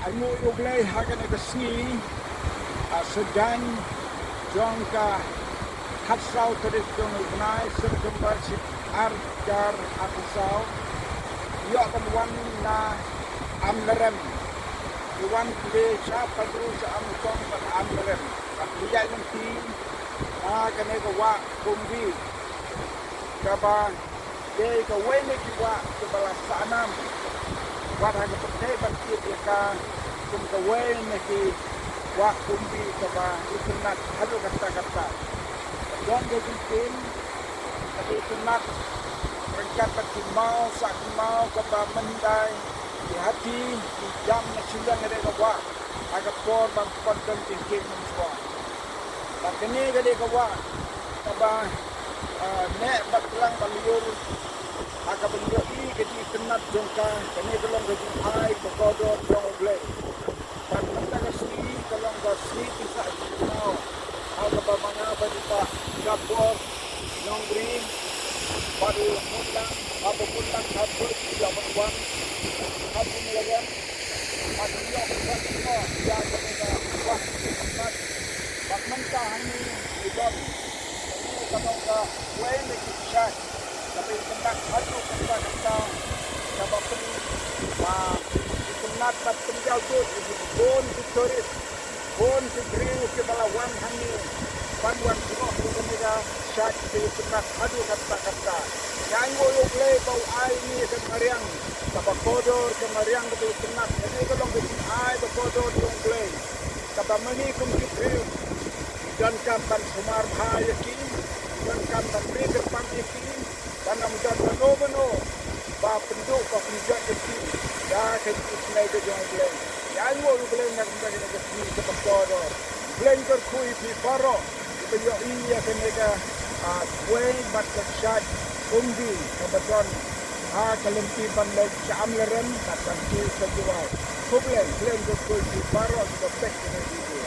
Anu uglay hagan ekasni sedang jongka hatsau terus jong ugnai serkembar si arjar akusau yo kan na amlerem iwan kle sa padru sa amkong pat amlerem dia nanti kan wa kumbi kaba de ka wene ki wa ke bala sanam wa ha ke pete ban ki ka kum ka wene ki wa kumbi kaba isunat hadu kata don de tin tapi sunat rengkat pati mau sak mau kaba mendai di hati di jam na silang ada wa aga por bang ponton tingking semua tak kene gade kawa kaba nek batlang baliur aga baliur I gedi kenat jongka kene kelong gedi ai kokodor jong ble pan mata kasli kelong gasli bisa mau aga bamanga badita kapor nongri baru mulang apa mulang kapur jaman wan aku melayan aku yo semua ya kena wah kenat bak mentah ni ibab kalau ka wene kisah tapi tentang hadu kata sebab ini sunat bat penjau tu bon turis bon griu ke balawan hani panwan semua mereka syak ke sunat hadu kata yang yo play bau ai ni ke mariang sebab kodor ke mariang ke sunat ini kalau ke ai ke kodor dong play sebab meni kum griu dan kapan sumar bahaya kini dan kapan mereka panggil kini dan amdan mano ba penduk ba penjat kini dah kecil senai ke jangan beleng yang mau beleng nak bagi nak kini ke pastor beleng terkui di paro itu yo iya kenega kue bat kesyat kumbi kebetulan kelempi bandai camleren tak kanti sejual beleng terkui di paro juga pek kena itu